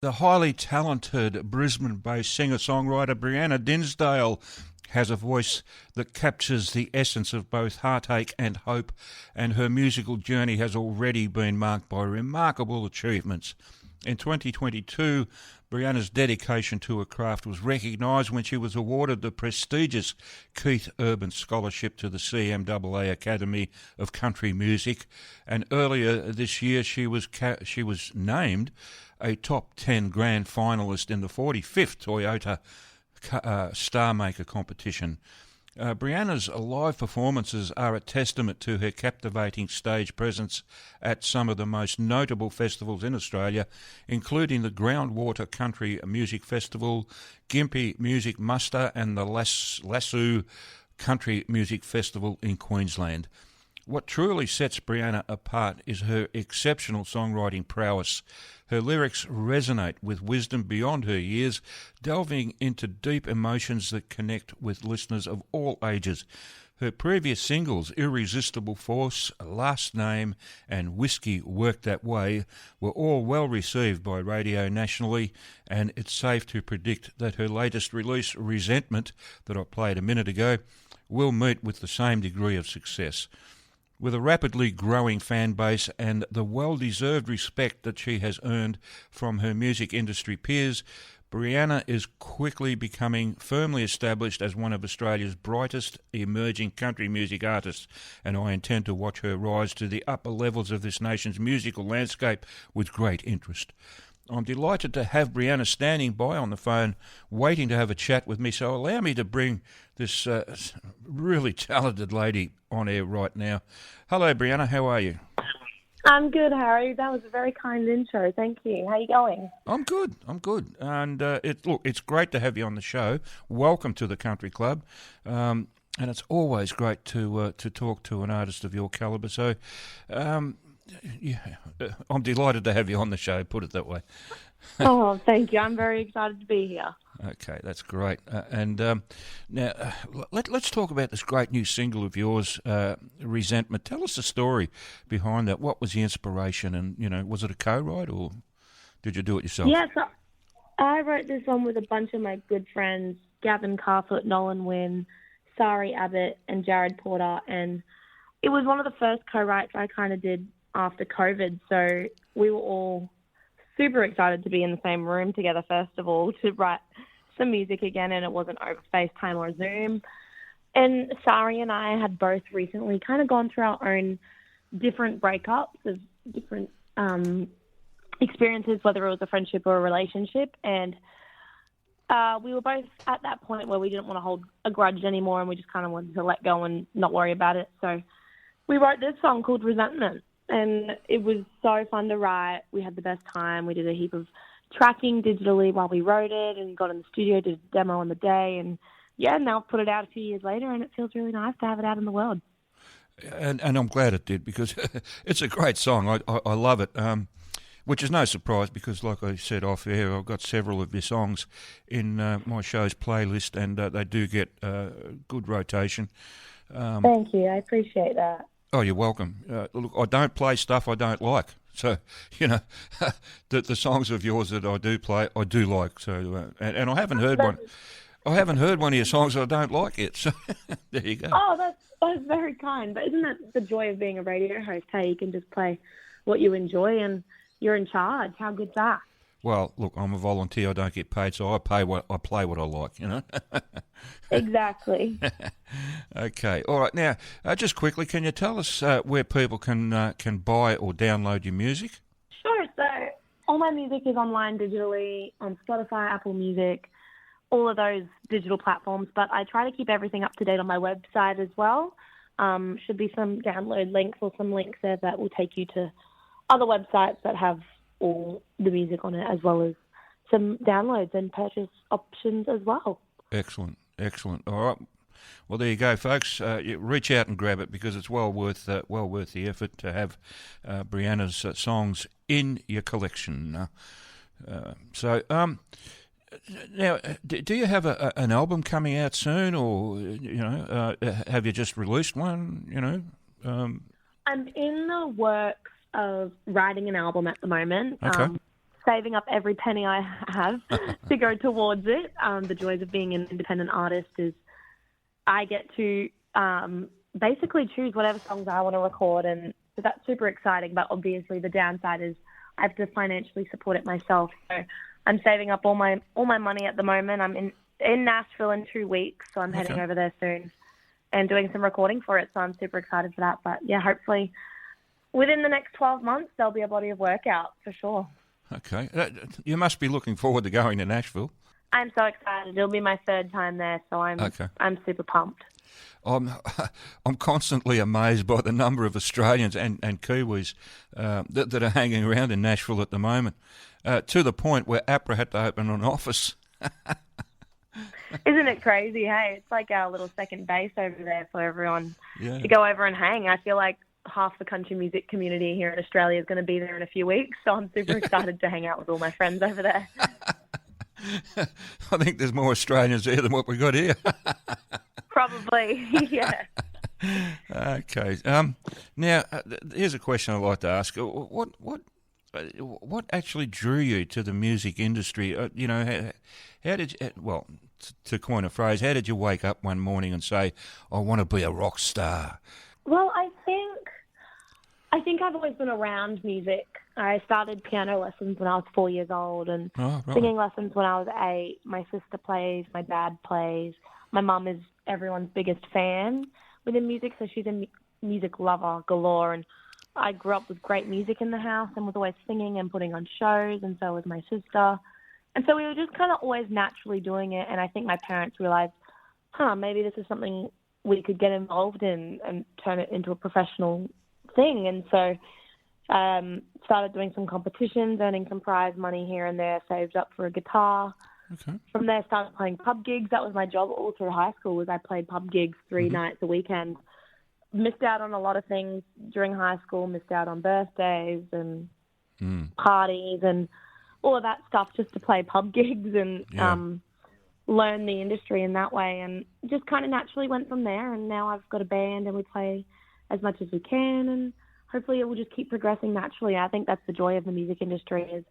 The highly talented Brisbane-based singer-songwriter Briana Dinsdale has a voice that captures the essence of both heartache and hope, and her musical journey has already been marked by remarkable achievements. In 2022, Brianna's dedication to her craft was recognised when she was awarded the prestigious Keith Urban Scholarship to the CMAA Academy of Country Music, and earlier this year she was named a top 10 grand finalist in the 45th Toyota Star Maker competition. Brianna's live performances are a testament to her captivating stage presence at some of the most notable festivals in Australia, including the Groundwater Country Music Festival, Gympie Music Muster, and the Lasoo Country Music Festival in Queensland. What truly sets Briana apart is her exceptional songwriting prowess. Her lyrics resonate with wisdom beyond her years, delving into deep emotions that connect with listeners of all ages. Her previous singles, Irresistible Force, Last Name, and Whiskey Worked That Way, were all well received by radio nationally, and it's safe to predict that her latest release, Resentment, that I played a minute ago, will meet with the same degree of success. With a rapidly growing fan base and the well-deserved respect that she has earned from her music industry peers, Briana is quickly becoming firmly established as one of Australia's brightest emerging country music artists, and I intend to watch her rise to the upper levels of this nation's musical landscape with great interest. I'm delighted to have Briana standing by on the phone, waiting to have a chat with me, so allow me to bring this really talented lady on air right now. Hello, Briana, how are you? I'm good, Harry. That was a very kind intro. Thank you. How are you going? I'm good. And it's great to have you on the show. Welcome to the Country Club. And it's always great to talk to an artist of your calibre. So, yeah, I'm delighted to have you on the show, put it that way. Oh, thank you. I'm very excited to be here. Okay, that's great. Now, let's talk about this great new single of yours, Resentment. Tell us the story behind that. What was the inspiration, and, was it a co-write or did you do it yourself? Yeah, so I wrote this one with a bunch of my good friends, Gavin Carfoot, Nolan Wynn, Sari Abbott, and Jared Porter, and it was one of the first co-writes I kind of did after COVID, so we were all super excited to be in the same room together, first of all, to write some music again, and it wasn't over FaceTime or Zoom. And Sari and I had both recently kind of gone through our own different breakups of different experiences, whether it was a friendship or a relationship, and we were both at that point where we didn't want to hold a grudge anymore, and we just kind of wanted to let go and not worry about it. So we wrote this song called Resentment. And it was so fun to write. We had the best time. We did a heap of tracking digitally while we wrote it and got in the studio, did a demo on the day. And, yeah, now I've put it out a few years later, and it feels really nice to have it out in the world. And I'm glad it did, because it's a great song. I love it, which is no surprise because, like I said off air, I've got several of your songs in my show's playlist, and they do get good rotation. Thank you. I appreciate that. Oh, you're welcome. Look, I don't play stuff I don't like. So, the songs of yours that I do play, I do like. So, and I haven't heard one. I haven't heard one of your songs that I don't like yet. So, there you go. Oh, that's very kind. But isn't that the joy of being a radio host? How you can just play what you enjoy and you're in charge. How good's that? Well, look, I'm a volunteer. I don't get paid, so I play what I like. Exactly. Okay. All right. Now, just quickly, can you tell us where people can buy or download your music? Sure. So all my music is online digitally on Spotify, Apple Music, all of those digital platforms. But I try to keep everything up to date on my website as well. Should be some download links or some links there that will take you to other websites that have all the music on it, as well as some downloads and purchase options as well. Excellent. All right. Well, there you go, folks. You reach out and grab it because it's well worth the effort to have Briana's songs in your collection. Now, do you have an album coming out soon, or have you just released one? I'm in the works of writing an album at the moment. Okay. saving up every penny I have to go towards it. The joys of being an independent artist is I get to basically choose whatever songs I want to record, and so that's super exciting. But obviously the downside is I have to financially support it myself. So I'm saving up all my money at the moment. I'm in Nashville in 2 weeks, so I'm heading over there soon and doing some recording for it. So I'm super excited for that. But yeah, hopefully within the next 12 months there'll be a body of work out for sure. Okay. You must be looking forward to going to Nashville. I'm so excited. It'll be my 3rd time there, so I'm super pumped. I'm constantly amazed by the number of Australians and Kiwis that are hanging around in Nashville at the moment, to the point where APRA had to open an office. Isn't it crazy, hey? It's like our little second base over there for everyone to go over and hang. I feel like half the country music community here in Australia is going to be there in a few weeks, so I'm super excited to hang out with all my friends over there. I think there's more Australians there than what we got here. Probably, yeah. Okay. Now, here's a question I'd like to ask. What actually drew you to the music industry? How did you, well, to coin a phrase, how did you wake up one morning and say, I want to be a rock star? Well, I think I've always been around music. I started piano lessons when I was 4 years old and singing lessons when I was 8. My sister plays, my dad plays. My mum is everyone's biggest fan within music, so she's a music lover galore. And I grew up with great music in the house and was always singing and putting on shows, and so was my sister. And so we were just kind of always naturally doing it. And I think my parents realized, maybe this is something we could get involved in and turn it into a professional thing. And so started doing some competitions, earning some prize money here and there, saved up for a guitar. Okay. From there, started playing pub gigs. That was my job all through high school, was I played pub gigs 3 nights a weekend. Missed out on a lot of things during high school, missed out on birthdays and parties and all of that stuff just to play pub gigs and learn the industry in that way, and just kind of naturally went from there. And now I've got a band and we play as much as we can, and hopefully it will just keep progressing naturally. I think that's the joy of the music industry is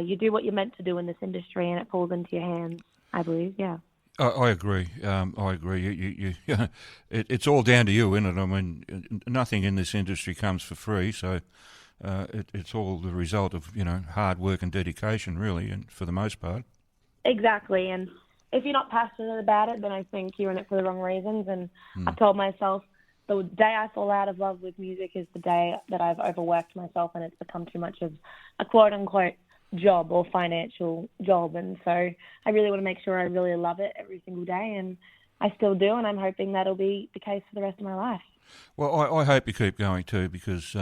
you do what you're meant to do in this industry and it falls into your hands, I believe, yeah. I agree. I agree. It's all down to you, isn't it? I mean, nothing in this industry comes for free, so it's all the result of hard work and dedication, really, and for the most part. Exactly, and if you're not passionate about it, then I think you're in it for the wrong reasons. And I've told myself the day I fall out of love with music is the day that I've overworked myself and it's become too much of a quote-unquote job or financial job. And so I really want to make sure I really love it every single day, and I still do, and I'm hoping that'll be the case for the rest of my life. Well, I hope you keep going too, because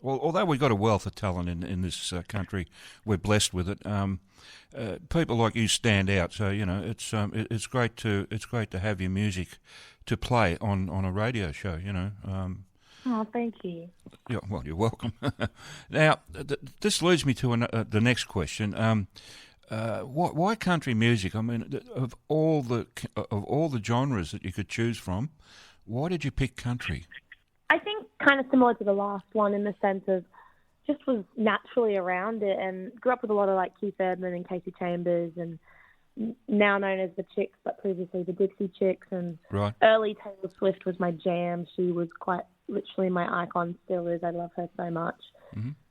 although we've got a wealth of talent in this country, we're blessed with it. People like you stand out, so it's great to have your music to play on a radio show. Oh, thank you. Yeah, well, you're welcome. Now, this leads me to the next question. Why country music? I mean, of all the genres that you could choose from, why did you pick country? I think kind of similar to the last one in the sense of just was naturally around it and grew up with a lot of like Keith Urban and Casey Chambers and now known as the Chicks, but previously the Dixie Chicks, and early Taylor Swift was my jam. She was quite literally my icon, still is. I love her so much.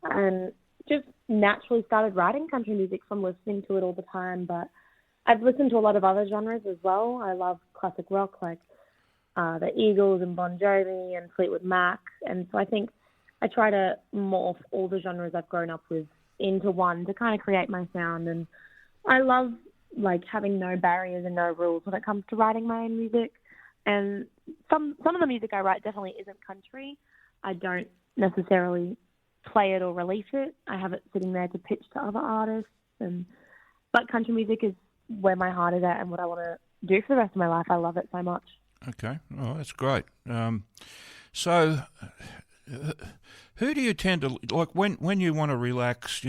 And just naturally started writing country music from listening to it all the time, but I've listened to a lot of other genres as well. I love classic rock like the Eagles and Bon Jovi and Fleetwood Mac, and so I think I try to morph all the genres I've grown up with into one to kind of create my sound. And I love like having no barriers and no rules when it comes to writing my own music. And some of the music I write definitely isn't country. I don't necessarily play it or release it. I have it sitting there to pitch to other artists. But country music is where my heart is at and what I want to do for the rest of my life. I love it so much. Okay, oh, that's great. So, who do you tend to like when you want to relax?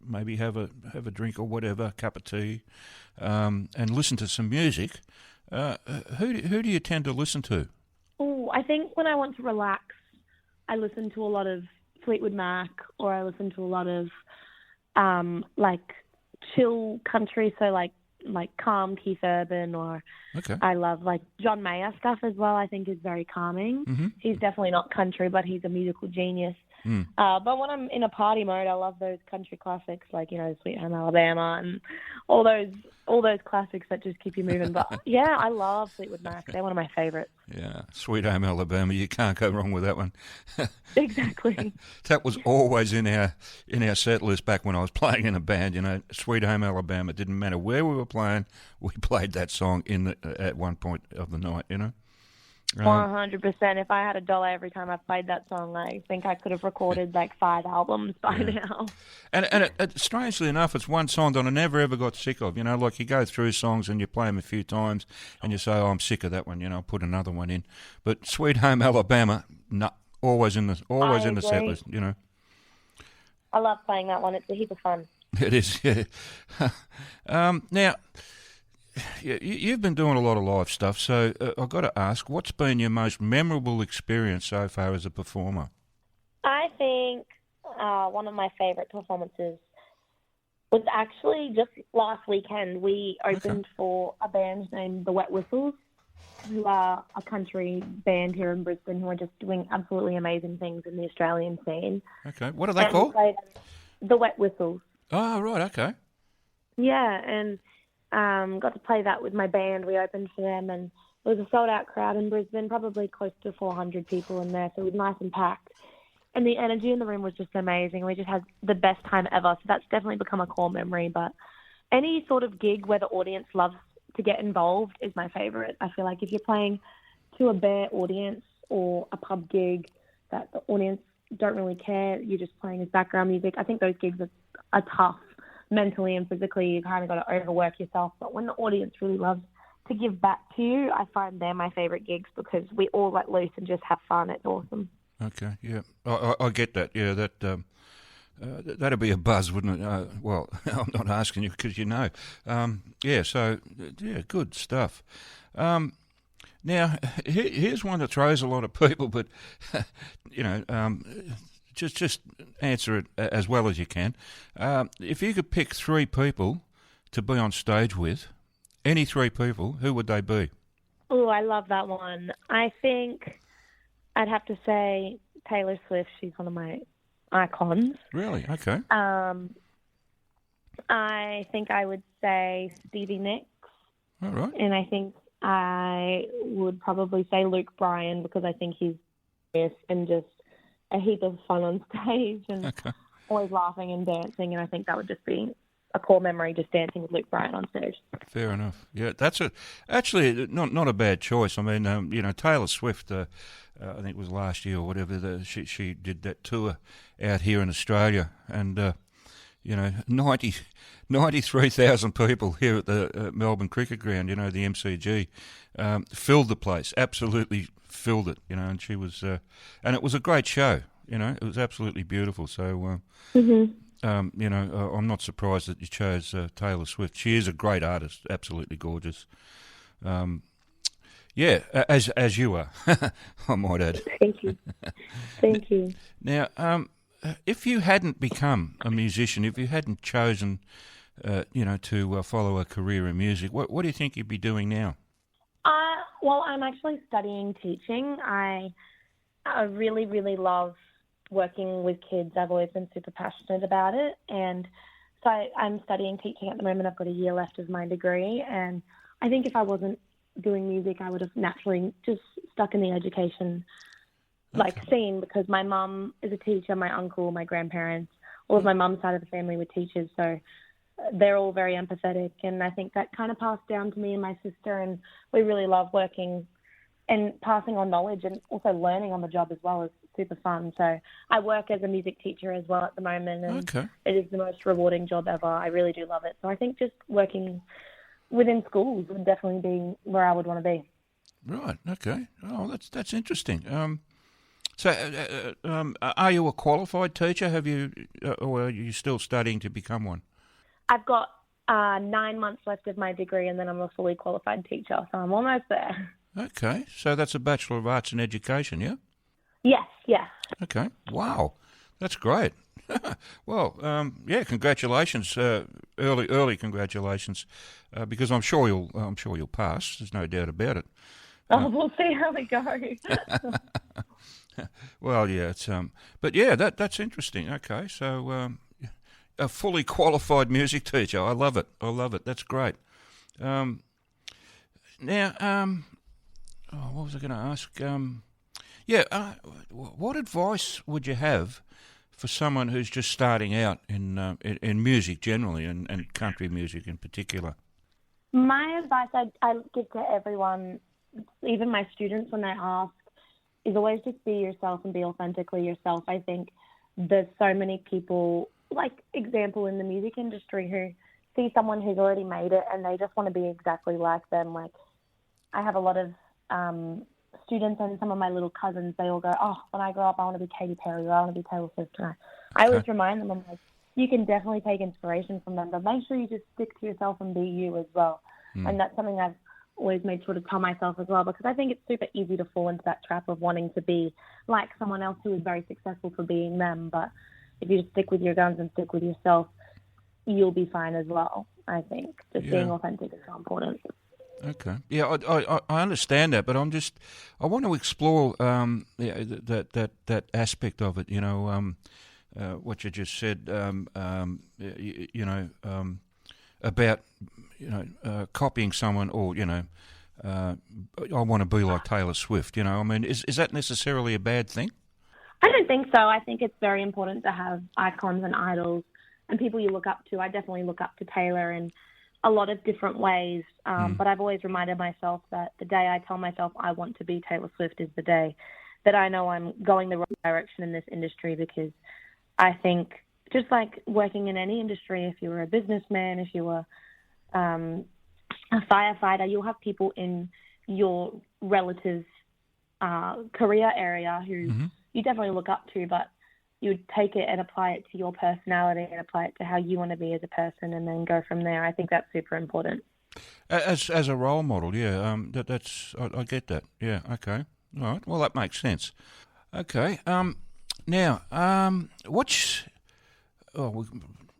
Maybe have a drink or whatever, cup of tea, and listen to some music. Who do you tend to listen to? Oh, I think when I want to relax, I listen to a lot of Fleetwood Mac, or I listen to a lot of like chill country, so like calm Keith Urban, or Okay. I love like John Mayer stuff as well. I think is very calming. Mm-hmm. He's definitely not country, but he's a musical genius. Mm. But when I'm in a party mode, I love those country classics like, Sweet Home Alabama and all those classics that just keep you moving. But yeah, I love Fleetwood Mac. They're one of my favorites. Yeah, Sweet Home Alabama. You can't go wrong with that one. Exactly. That was always in our set list back when I was playing in a band. Sweet Home Alabama. It didn't matter where we were playing. We played that song at one point of the night. 100%. If I had $1 every time I played that song, I think I could have recorded like 5 albums by now. And strangely enough, it's one song that I never ever got sick of. Like you go through songs and you play them a few times and you say, "Oh, I'm sick of that one." I'll put another one in. But Sweet Home Alabama, no, always in the set list. I love playing that one. It's a heap of fun. It is. Yeah. Now, you've been doing a lot of live stuff, so I've got to ask, what's been your most memorable experience so far as a performer? I think one of my favourite performances was actually just last weekend. We opened for a band named The Wet Whistles, who are a country band here in Brisbane who are just doing absolutely amazing things in the Australian scene. Okay. What are they called? The Wet Whistles. Oh, right, okay. Yeah, and got to play that with my band. We opened for them, and it was a sold-out crowd in Brisbane, probably close to 400 people in there, so it was nice and packed. And the energy in the room was just amazing. We just had the best time ever, so that's definitely become a core memory. But any sort of gig where the audience loves to get involved is my favourite. I feel like if you're playing to a bare audience or a pub gig that the audience don't really care, you're just playing as background music, I think those gigs are tough. Mentally and physically, you kind of got to overwork yourself. But when the audience really loves to give back to you, I find they're my favourite gigs because we all let loose and just have fun. It's awesome. Okay, yeah. I get that. Yeah, that'd be a buzz, wouldn't it? Well, I'm not asking you because good stuff. Now, here's one that throws a lot of people, but, just answer it as well as you can. If you could pick 3 people to be on stage with, any 3 people, who would they be? Oh, I love that one. I think I'd have to say Taylor Swift. She's one of my icons. Really? Okay. I think I would say Stevie Nicks. All right. And I think I would probably say Luke Bryan because I think he's hilarious and just a heap of fun on stage and always laughing and dancing, and I think that would just be a core memory, just dancing with Luke Bryan on stage. Fair enough. Yeah, that's actually not a bad choice. I mean, Taylor Swift, I think it was last year or whatever, she did that tour out here in Australia, and 93,000 people here at the Melbourne Cricket Ground, the MCG, filled the place, absolutely filled it, and she was, and it was a great show, it was absolutely beautiful. So, I'm not surprised that you chose Taylor Swift. She is a great artist, absolutely gorgeous. As you are, I might add. Thank you. Thank you. Now, if you hadn't become a musician, if you hadn't chosen, to follow a career in music, what do you think you'd be doing now? Well, I'm actually studying teaching. I really, really love working with kids. I've always been super passionate about it. And so I'm studying teaching at the moment. I've got a year left of my degree. And I think if I wasn't doing music, I would have naturally just stuck in the education scene because my mum is a teacher, my uncle, my grandparents, all of my mum's side of the family were teachers. So they're all very empathetic, and I think that kind of passed down to me and my sister, and we really love working and passing on knowledge and also learning on the job as well is super fun. So I work as a music teacher as well at the moment, and it is the most rewarding job ever. I really do love it. So I think just working within schools would definitely be where I would want to be. Right, okay. Oh, that's interesting. Are you a qualified teacher? Have you, or are you still studying to become one? I've got 9 months left of my degree, and then I'm a fully qualified teacher, so I'm almost there. Okay, so that's a Bachelor of Arts in Education, yeah? Yes, yeah. Okay, wow. That's great. Well, yeah, congratulations, early congratulations, because I'm sure you'll pass. There's no doubt about it. Oh, we'll see how we go. Well, yeah, but yeah, that's interesting. Okay, so a fully qualified music teacher. I love it. I love it. That's great. Um, now, what was I going to ask? Yeah, what advice would you have for someone who's just starting out in music generally and country music in particular? My advice I give to everyone, even my students when they ask, is always just be yourself and be authentically yourself. I think there's so many people, like example in the music industry, who see someone who's already made it and they just want to be exactly like them. Like I have a lot of students and some of my little cousins, they all go, oh, when I grow up, I want to be Katy Perry or I want to be Taylor Swift. And I always remind them, I'm like, you can definitely take inspiration from them, but make sure you just stick to yourself and be you as well. And that's something I've always made sure to tell myself as well, because I think it's super easy to fall into that trap of wanting to be like someone else who is very successful for being them. But if you just stick with your guns and stick with yourself, you'll be fine as well. I think just being authentic is so important. Okay. Yeah, I understand that, but I want to explore that aspect of it. You know, what you just said. About copying someone, or I want to be like Taylor Swift. You know, I mean, is that necessarily a bad thing? I don't think so. I think it's very important to have icons and idols and people you look up to. I definitely look up to Taylor in a lot of different ways, but I've always reminded myself that the day I tell myself I want to be Taylor Swift is the day that I know I'm going the right direction in this industry, because I think just like working in any industry, if you were a businessman, if you were a firefighter, you'll have people in your relative career area who you definitely look up to, but you would take it and apply it to your personality and apply it to how you want to be as a person, and then go from there. I think that's super important. As a role model, yeah. I get that. Yeah. Okay. All right. Well, that makes sense. Okay. Now, we're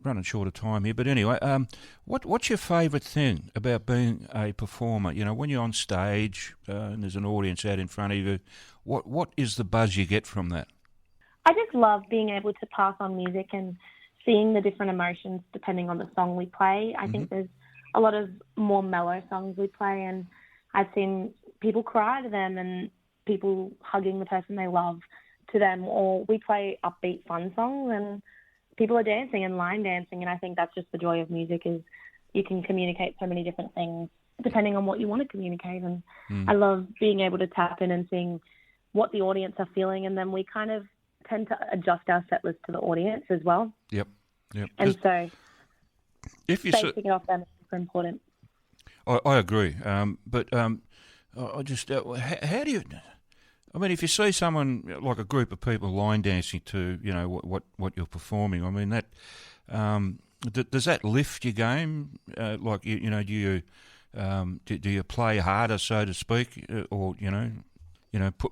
running short of time here, but anyway, what's your favourite thing about being a performer? You know, when you're on stage and there's an audience out in front of you, what is the buzz you get from that? I just love being able to pass on music and seeing the different emotions depending on the song we play. I think there's a lot of more mellow songs we play, and I've seen people cry to them and people hugging the person they love to them, or we play upbeat fun songs and people are dancing and line dancing, and I think that's just the joy of music, is you can communicate so many different things depending on what you want to communicate. And I love being able to tap in and seeing what the audience are feeling, and then we kind of tend to adjust our set list to the audience as well. Yep. And so basing it off them is super important. I agree. But I just, how do you... I mean, if you see someone, like a group of people line dancing to, what you're performing, I mean, that does that lift your game? Like, do you play harder, so to speak, or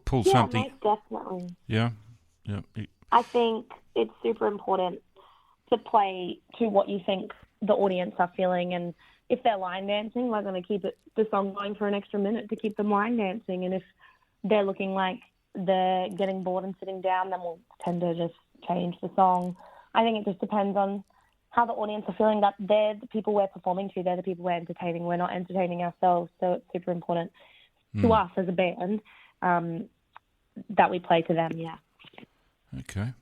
pull something? Yeah, most definitely. Yeah. I think it's super important to play to what you think the audience are feeling, and if they're line dancing, we're going to keep the song going for an extra minute to keep them line dancing, and if they're looking like they're getting bored and sitting down, then we'll tend to just change the song. I think it just depends on how the audience are feeling, that they're the people we're performing to, they're the people we're entertaining. We're not entertaining ourselves, so it's super important to us as a band that we play to them, yeah. Okay.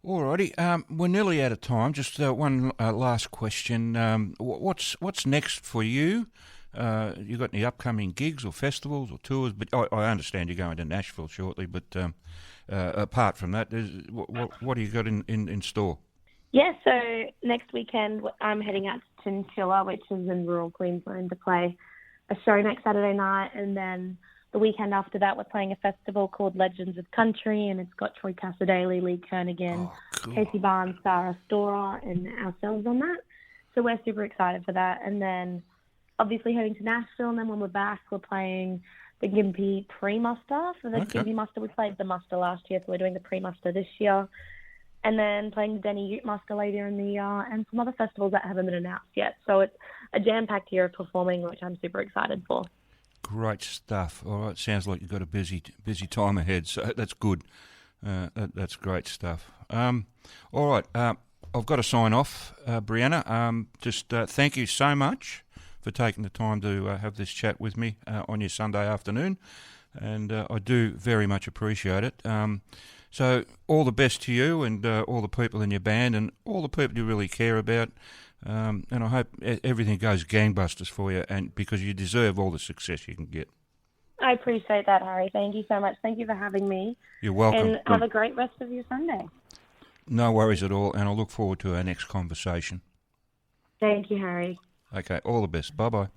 Alrighty, we're nearly out of time. Just one last question. What's next for you? You got any upcoming gigs or festivals or tours? But I understand you're going to Nashville shortly. But apart from that, what do you got in store? Yeah, so next weekend I'm heading out to Chinchilla, which is in rural Queensland, to play a show next Saturday night, and then the weekend after that, we're playing a festival called Legends of Country, and it's got Troy Cassadaly, Lee Kernigan, cool. Casey Barnes, Sarah Storer, and ourselves on that. So we're super excited for that. And then obviously heading to Nashville, and then when we're back, we're playing the Gympie pre-muster. For the Gympie muster, we played the muster last year, so we're doing the pre-muster this year. and then playing the Denny Ute Musker later in the year, and some other festivals that haven't been announced yet. So it's a jam-packed year of performing, which I'm super excited for. Great stuff. All right, sounds like you've got a busy time ahead, so that's good. That's great stuff. All right, I've got to sign off, Briana. Just thank you so much for taking the time to have this chat with me on your Sunday afternoon, and I do very much appreciate it. So all the best to you and all the people in your band and all the people you really care about, and I hope everything goes gangbusters for you, and because you deserve all the success you can get. I appreciate that, Harry. Thank you so much. Thank you for having me. You're welcome. And have a great rest of your Sunday. No worries at all, and I look forward to our next conversation. Thank you, Harry. Okay, all the best. Bye-bye.